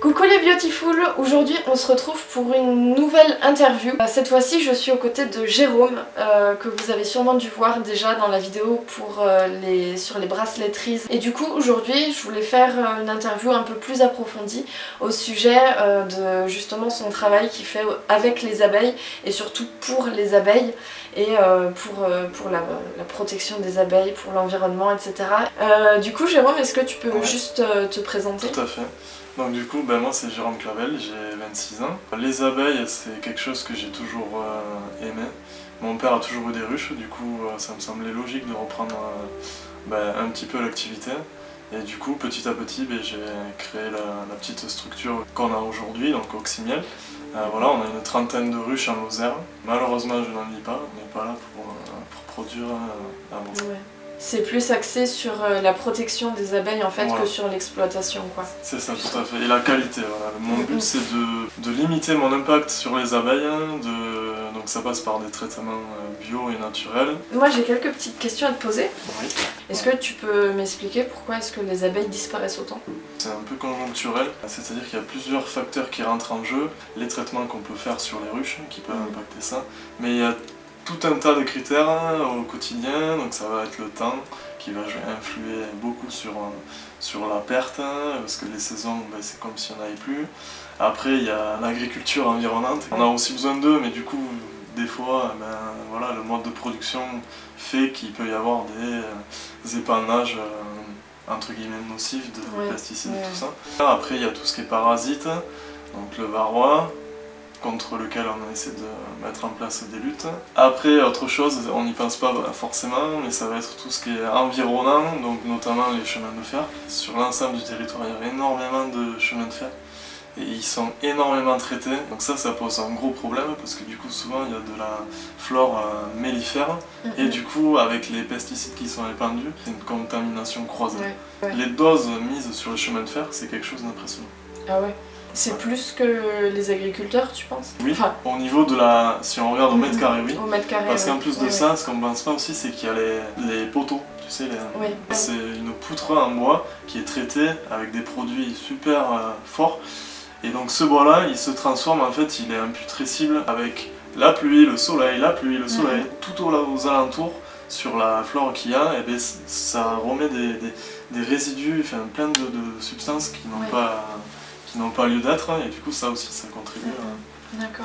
Coucou les Beautiful, aujourd'hui on se retrouve pour une nouvelle interview. Cette fois-ci je suis aux côtés de Jérôme, que vous avez sûrement dû voir déjà dans la vidéo sur les brasseletteries. Et du coup aujourd'hui je voulais faire une interview un peu plus approfondie au sujet de justement son travail qu'il fait avec les abeilles et surtout pour les abeilles et pour la protection des abeilles, pour l'environnement, etc. Du coup Jérôme, est-ce que tu peux juste te présenter? Tout à fait. Donc du coup, moi c'est Jérôme Clavel, j'ai 26 ans. Les abeilles, c'est quelque chose que j'ai toujours aimé. Mon père a toujours eu des ruches, du coup ça me semblait logique de reprendre un petit peu l'activité. Et du coup, petit à petit, j'ai créé la petite structure qu'on a aujourd'hui, donc Oxymiel. Voilà, on a une trentaine de ruches en Lozère. Malheureusement, je n'en lis pas, on n'est pas là pour produire un bon. Ouais. C'est plus axé sur la protection des abeilles en fait que sur l'exploitation, quoi. C'est ça, tout à fait. Et la qualité, voilà. Mon but c'est de limiter mon impact sur les abeilles, donc ça passe par des traitements bio et naturels. Moi j'ai quelques petites questions à te poser. Oui. Est-ce que tu peux m'expliquer pourquoi est-ce que les abeilles disparaissent autant? C'est un peu conjoncturel, c'est-à-dire qu'il y a plusieurs facteurs qui rentrent en jeu, les traitements qu'on peut faire sur les ruches qui peuvent impacter ça, mais il y a tout un tas de critères au quotidien, donc ça va être le temps qui va influer beaucoup sur la perte, parce que les saisons, c'est comme s'il n'y en avait plus. Après, il y a l'agriculture environnante, on a aussi besoin d'eux, mais du coup, des fois, voilà, le mode de production fait qu'il peut y avoir des épandages entre guillemets nocifs de pesticides et tout ça. Après, il y a tout ce qui est parasites, donc le varroa, contre lequel on essaie de mettre en place des luttes. Après, autre chose, on n'y pense pas forcément, mais ça va être tout ce qui est environnant, donc notamment les chemins de fer. Sur l'ensemble du territoire, il y a énormément de chemins de fer, et ils sont énormément traités, donc ça pose un gros problème, parce que du coup, souvent, il y a de la flore mellifère, et du coup, avec les pesticides qui sont répandus, c'est une contamination croisée. Les doses mises sur les chemins de fer, c'est quelque chose d'impressionnant. Ah ouais. C'est plus que les agriculteurs, tu penses? Oui, au niveau de si on regarde au mètre carré, oui. Au mètre carré, parce qu'en plus de ça, ce qu'on ne pense pas aussi, c'est qu'il y a les poteaux, tu sais, c'est une poutre en bois qui est traitée avec des produits super forts. Et donc ce bois-là, il se transforme, en fait, il est imputrescible avec la pluie, le soleil, tout aux alentours, sur la flore qu'il y a, et ça remet des résidus, plein de substances qui n'ont pas lieu d'être, et du coup ça aussi ça contribue.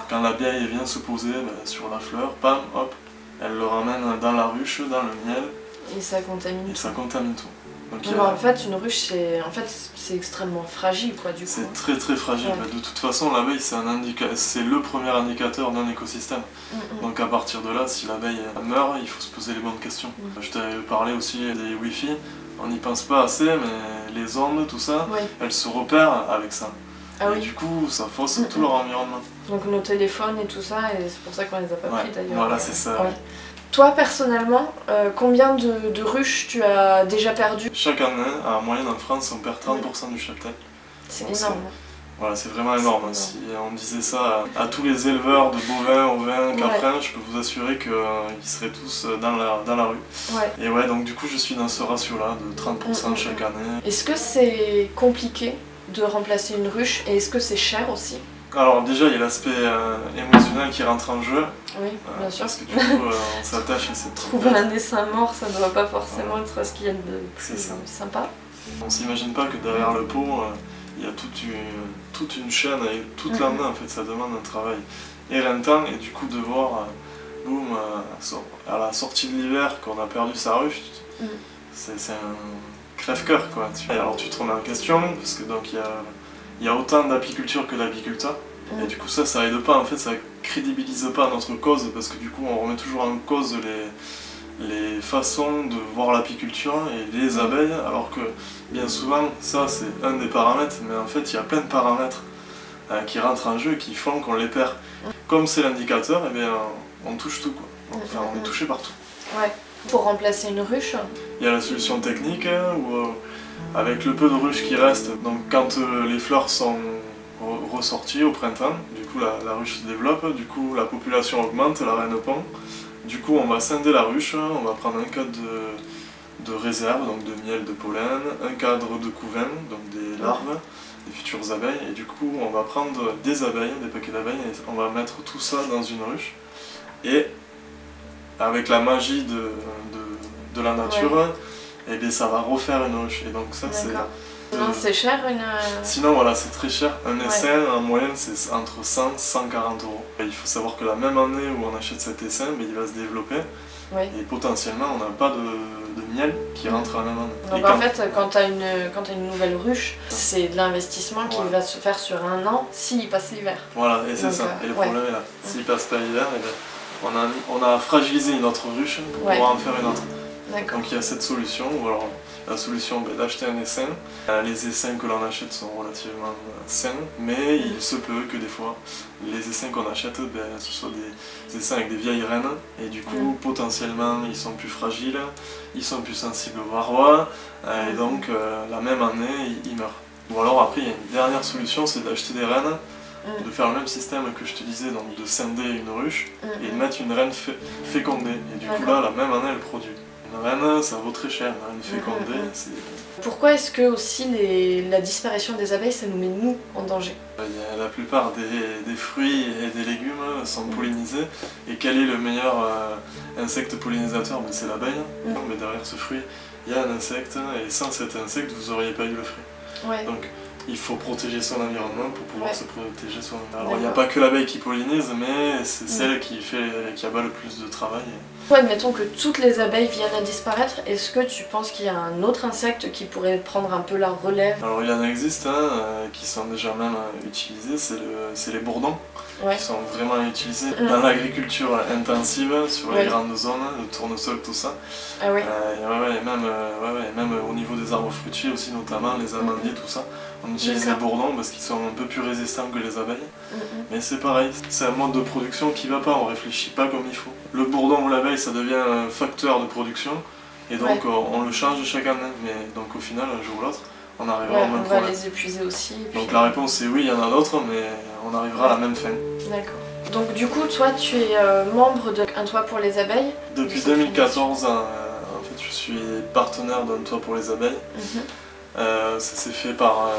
Quand l'abeille vient se poser sur la fleur, bam, hop, elle le ramène dans la ruche, dans le miel. Et ça contamine tout. Donc, en fait une ruche c'est extrêmement fragile, quoi, du coup. C'est très très fragile. De toute façon l'abeille c'est le premier indicateur d'un écosystème. Donc à partir de là, si l'abeille meurt, il faut se poser les bonnes questions. Je t'avais parlé aussi des Wi-Fi. On n'y pense pas assez, mais les ondes, tout ça, elles se repèrent avec ça. Et du coup, ça fausse tout leur environnement. Donc nos téléphones et tout ça, et c'est pour ça qu'on les a pas pris d'ailleurs. Voilà, c'est ça. Toi, personnellement, combien de ruches tu as déjà perdu? Chaque année, en moyenne en France, on perd 30% du cheptel. C'est énorme. Voilà, c'est vraiment énorme. Si on disait ça à tous les éleveurs de bovins, ovins, caprins, je peux vous assurer qu'ils seraient tous dans la rue. Et donc du coup je suis dans ce ratio-là de 30% chaque année. Est-ce que c'est compliqué de remplacer une ruche, et est-ce que c'est cher aussi? Alors déjà il y a l'aspect émotionnel qui rentre en jeu. Oui, bien sûr. Parce que du coup on s'attache à cette trouver un essaim mort, ça ne doit pas forcément être ce qu'il y a de plus sympa. On s'imagine pas que derrière le pot, il y a toute une chaîne et toute l'année en fait, ça demande un travail éreintant, et du coup de voir, boum, à la sortie de l'hiver qu'on a perdu sa ruche, c'est un crève-cœur, quoi. Alors tu te remets en question, parce que donc il y a autant d'apiculture que d'apiculteurs, et du coup ça aide pas, en fait, ça crédibilise pas notre cause, parce que du coup on remet toujours en cause les façons de voir l'apiculture et les abeilles, alors que bien souvent ça c'est un des paramètres, mais en fait il y a plein de paramètres qui rentrent en jeu et qui font qu'on les perd. Comme c'est l'indicateur, on touche tout, quoi. Enfin, on est touché partout. Pour remplacer une ruche, il y a la solution technique où avec le peu de ruches qui reste, donc quand les fleurs sont ressorties au printemps, du coup la ruche se développe, du coup la population augmente, la reine pond. Du coup on va scinder la ruche, on va prendre un cadre de réserve, donc de miel, de pollen, un cadre de couvain, donc des larves, futures abeilles. Et du coup, on va prendre des abeilles, des paquets d'abeilles, et on va mettre tout ça dans une ruche. Et avec la magie de la nature, et bien, ça va refaire une ruche. Et donc ça, c'est... Sinon, c'est cher une... Sinon, voilà, c'est très cher. Un essaim, en moyenne, c'est entre 100 et 140 euros. Et il faut savoir que la même année où on achète cet essaim, ben, il va se développer. Et potentiellement, on n'a pas de miel qui rentre la même année. Donc en fait, quand tu as une nouvelle ruche, c'est de l'investissement qui va se faire sur un an s'il passe l'hiver. Voilà, et c'est ça. Et le problème est là. S'il passe pas l'hiver, on a fragilisé une autre ruche pour pouvoir en faire une autre. Donc il y a cette solution, ou alors la solution d'acheter un essaim. Les essaims que l'on achète sont relativement sains, mais il se peut que des fois, les essaims qu'on achète, ce soient des essaims avec des vieilles reines, et du coup, potentiellement, ils sont plus fragiles, ils sont plus sensibles au varroa, et donc la même année, ils meurent. Ou alors après, il y a une dernière solution, c'est d'acheter des reines, de faire le même système que je te disais, donc de scinder une ruche, et de mettre une reine fécondée, et du coup là, la même année, elle produit. Une reine, ça vaut très cher, une reine fécondée, c'est... Pourquoi est-ce que aussi la disparition des abeilles, ça nous met nous en danger? La plupart des fruits et des légumes sont pollinisés, et quel est le meilleur insecte pollinisateur? C'est l'abeille, mais derrière ce fruit, il y a un insecte, et sans cet insecte, vous n'auriez pas eu le fruit. Donc il faut protéger son environnement pour pouvoir se protéger son environnement. Alors il n'y a pas que l'abeille qui pollinise, mais c'est celle qui abat le plus de travail. Admettons que toutes les abeilles viennent à disparaître, est-ce que tu penses qu'il y a un autre insecte qui pourrait prendre un peu la relève? Alors il y en existe qui sont déjà même utilisés, c'est les bourdons, qui sont vraiment utilisés dans l'agriculture intensive, sur les grandes zones, le tournesol, tout ça. Ah oui. Et même au niveau des arbres fruitiers aussi, notamment les amandiers, tout ça. On utilise les bourdons parce qu'ils sont un peu plus résistants que les abeilles. Mais c'est pareil, c'est un mode de production qui va pas, on réfléchit pas comme il faut. Le bourdon ou l'abeille, ça devient un facteur de production, et donc on le change chaque année. Mais donc au final, un jour ou l'autre, on arrivera au même problème. On va les épuiser aussi. Donc la réponse c'est oui, il y en a d'autres, mais on arrivera à la même fin. D'accord. Donc du coup, toi, tu es membre de Un Toit pour les abeilles? Depuis 2014, en fait, je suis partenaire d'Un Toit pour les abeilles. Ça s'est fait par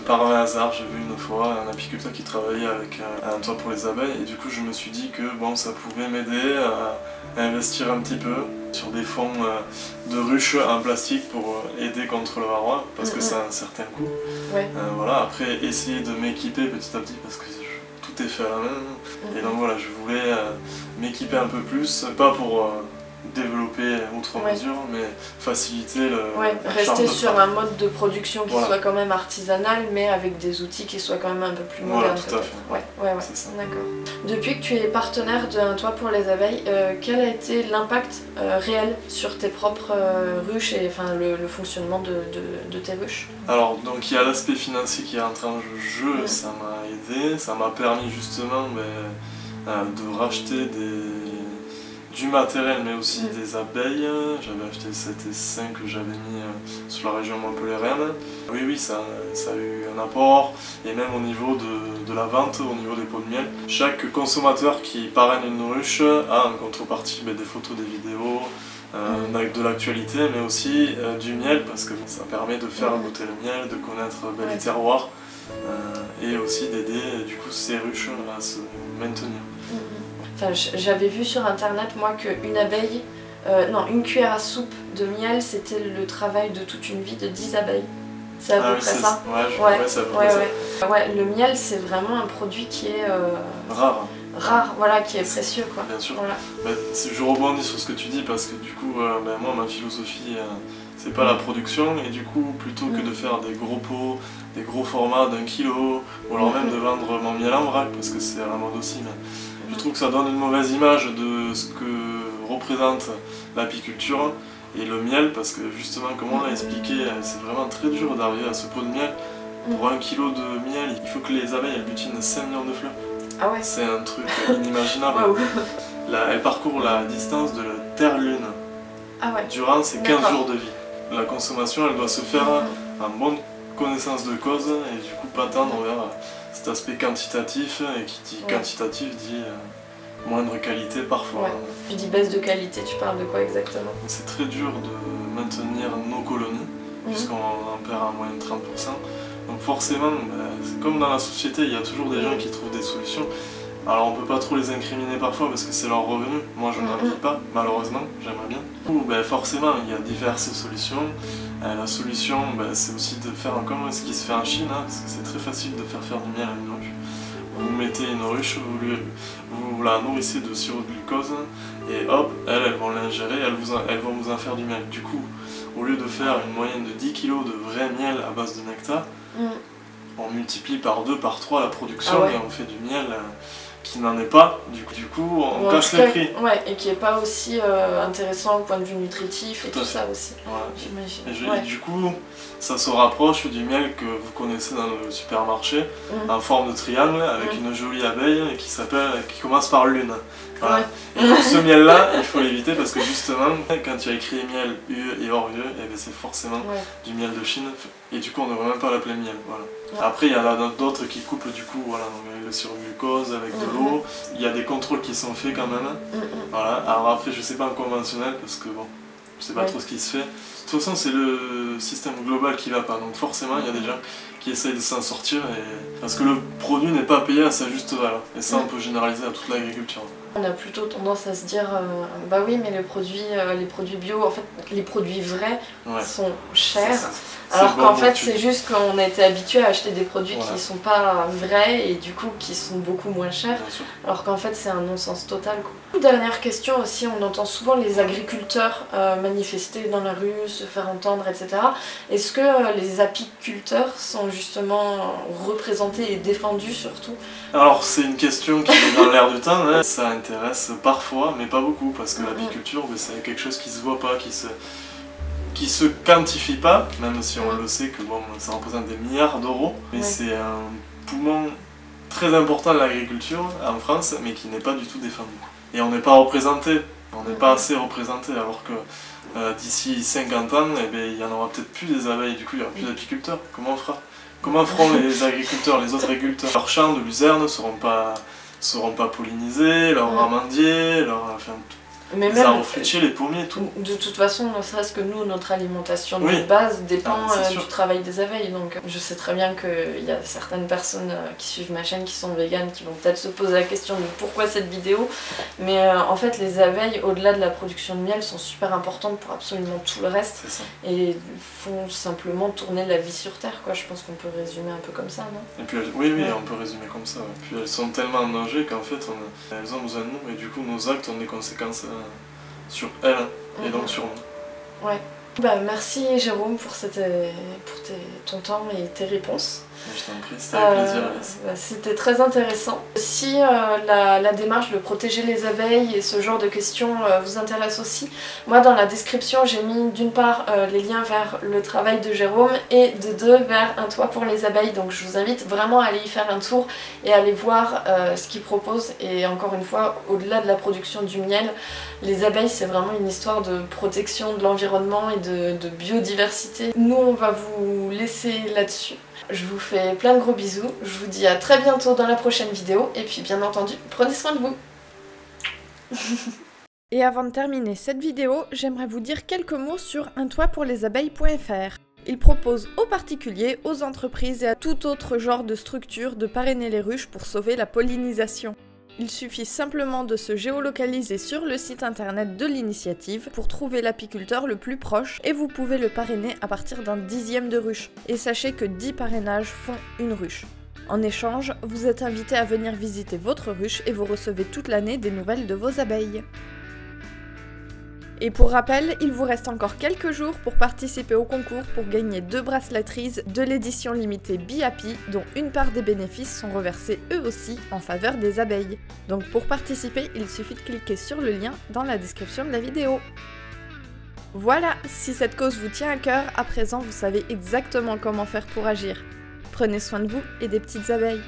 un hasard. J'ai vu une fois un apiculteur qui travaillait avec Un Toit pour les abeilles, et du coup je me suis dit que bon, ça pouvait m'aider à investir un petit peu sur des fonds de ruches en plastique pour aider contre le varroa, parce que ça a un certain coût. Voilà, après essayer de m'équiper petit à petit, parce que tout est fait à la main, et donc voilà, je voulais m'équiper un peu plus, pas pour développer outre mesure, mais faciliter rester sur un mode de production qui soit quand même artisanal, mais avec des outils qui soient quand même un peu plus modernes. Tout à fait. C'est ça. D'accord. Depuis que tu es partenaire d'Un Toit pour les abeilles, quel a été l'impact réel sur tes propres ruches et enfin le fonctionnement de tes ruches? Alors donc il y a l'aspect financier qui est entré en jeu, ça m'a aidé, ça m'a permis justement de racheter du matériel, mais aussi des abeilles. J'avais acheté cet essaim que j'avais mis sur la région montpelliéraine. Oui, ça a eu un apport, et même au niveau de la vente, au niveau des pots de miel. Chaque consommateur qui parraine une ruche a en contrepartie des photos, des vidéos, de l'actualité, mais aussi du miel, parce que ça permet de faire goûter le miel, de connaître les terroirs, et aussi d'aider du coup ces ruches à se maintenir. Enfin, j'avais vu sur internet moi qu'une abeille, une cuillère à soupe de miel, c'était le travail de toute une vie de 10 abeilles. C'est à peu près ça. C'est à peu près ça. Le miel, c'est vraiment un produit qui est rare, voilà, qui est précieux, quoi. Bien sûr. Voilà. Je rebondis sur ce que tu dis, parce que du coup, moi, ma philosophie, c'est pas la production, et du coup, plutôt que de faire des gros pots, des gros formats d'1 kilo, ou alors même de vendre mon miel en vrac, parce que c'est à la mode aussi, mais je trouve que ça donne une mauvaise image de ce que représente l'apiculture et le miel, parce que justement, comme on l'a expliqué, c'est vraiment très dur d'arriver à ce pot de miel. Pour 1 kilo de miel, il faut que les abeilles butinent 5 millions de fleurs. Ah ouais. C'est un truc inimaginable. Elle parcourt la distance de la Terre-Lune durant ses 15 jours de vie. La consommation, elle doit se faire en bonne connaissance de cause, et du coup pas tendre vers cet aspect quantitatif, et qui dit quantitatif dit moindre qualité parfois. Tu dis baisse de qualité, tu parles de quoi exactement? C'est très dur de maintenir nos colonies, puisqu'on en perd en moyenne 30%. Donc forcément, c'est comme dans la société, il y a toujours des gens qui trouvent des solutions. Alors on peut pas trop les incriminer parfois parce que c'est leur revenu. Moi je n'en vis pas, malheureusement, j'aimerais bien. Du coup, forcément, il y a diverses solutions. La solution, c'est aussi de faire comme ce qui se fait en Chine, hein, parce que c'est très facile de faire du miel à une ruche. Vous mettez une ruche, vous la nourrissez de sirop de glucose, et hop, elles vont l'ingérer, elles vont vous en faire du miel. Du coup, au lieu de faire une moyenne de 10 kg de vrai miel à base de nectar, on multiplie par 2, par 3 la production et on fait du miel qui n'en est pas, du coup on casse les prix. Ouais, et qui n'est pas aussi intéressant au point de vue nutritif et tout ça aussi, j'imagine. Et du coup, ça se rapproche du miel que vous connaissez dans le supermarché, en forme de triangle, avec une jolie abeille qui commence par lune. Voilà. Et donc ce miel-là, il faut l'éviter parce que justement, quand tu as écrit miel UE et hors UE, c'est forcément du miel de Chine. Et du coup, on ne devrait même pas l'appeler miel. Voilà. Après, il y en a d'autres qui coupent du coup le sirop de glucose avec de l'eau. Il y a des contrôles qui sont faits quand même. Voilà. Alors après, je sais pas en conventionnel parce que bon, je sais pas trop ce qui se fait. De toute façon, c'est le système global qui va pas. Donc forcément, il y a des gens qui essayent de s'en sortir parce que le produit n'est pas payé à sa juste valeur. Et ça, on peut généraliser à toute l'agriculture. On a plutôt tendance à se dire bah oui, mais les produits bio, en fait les produits vrais sont chers, alors qu'en fait c'est juste qu'on a été habitué à acheter des produits qui sont pas vrais et du coup qui sont beaucoup moins chers, alors qu'en fait c'est un non-sens total, quoi. Dernière question aussi, on entend souvent les agriculteurs manifester dans la rue, se faire entendre, etc. Est-ce que les apiculteurs sont justement représentés et défendus surtout? Alors c'est une question qui est dans l'air du temps, hein. Ça intéresse parfois, mais pas beaucoup, parce que l'apiculture, c'est quelque chose qui se voit pas, qui se quantifie pas, même si on le sait que bon, ça représente des milliards d'euros, mais c'est un poumon très important de l'agriculture en France, mais qui n'est pas du tout défendu. Et on n'est pas représenté, on n'est pas assez représenté, alors que d'ici 50 ans, il y en aura peut-être plus des abeilles, du coup il n'y aura plus d'apiculteurs. Comment on fera? Comment feront les agriculteurs, les autres agriculteurs? Leurs champs de luzerne ne seront pas pollinisés, leurs amandiers, les arbres fruitiers, les pommiers, tout. De toute façon, ne serait-ce que nous, notre alimentation de base dépend du travail des abeilles. Donc je sais très bien qu'il y a certaines personnes qui suivent ma chaîne qui sont véganes, qui vont peut-être se poser la question de pourquoi cette vidéo. Mais en fait, les abeilles, au-delà de la production de miel, sont super importantes pour absolument tout le reste. Et font simplement tourner la vie sur Terre, quoi. Je pense qu'on peut résumer un peu comme ça, non? Et puis, oui, on peut résumer comme ça. Puis elles sont tellement en danger qu'en fait, elles ont besoin de nous. Et du coup, nos actes ont des conséquences sur elles et donc sur nous. Ouais. Merci Jérôme pour ton temps et tes réponses. Je t'en prie, c'était avec plaisir, Alice. C'était très intéressant. Si la démarche de protéger les abeilles et ce genre de questions vous intéresse aussi, moi dans la description j'ai mis d'une part les liens vers le travail de Jérôme et de deux vers un toit pour les abeilles, donc je vous invite vraiment à aller y faire un tour et à aller voir ce qu'il propose. Et encore une fois, au-delà de la production du miel, les abeilles c'est vraiment une histoire de protection de l'environnement et de biodiversité. Nous on va vous laisser là-dessus. Je vous fais plein de gros bisous, je vous dis à très bientôt dans la prochaine vidéo, et puis bien entendu, prenez soin de vous. Et avant de terminer cette vidéo, j'aimerais vous dire quelques mots sur untoitpourlesabeilles.fr. Il propose aux particuliers, aux entreprises et à tout autre genre de structure de parrainer les ruches pour sauver la pollinisation. Il suffit simplement de se géolocaliser sur le site internet de l'initiative pour trouver l'apiculteur le plus proche et vous pouvez le parrainer à partir d'un 10e de ruche. Et sachez que 10 parrainages font une ruche. En échange, vous êtes invité à venir visiter votre ruche et vous recevez toute l'année des nouvelles de vos abeilles. Et pour rappel, il vous reste encore quelques jours pour participer au concours pour gagner 2 brasseletteries de l'édition limitée Be Happy, dont une part des bénéfices sont reversés eux aussi en faveur des abeilles. Donc pour participer, il suffit de cliquer sur le lien dans la description de la vidéo. Voilà, si cette cause vous tient à cœur, à présent vous savez exactement comment faire pour agir. Prenez soin de vous et des petites abeilles.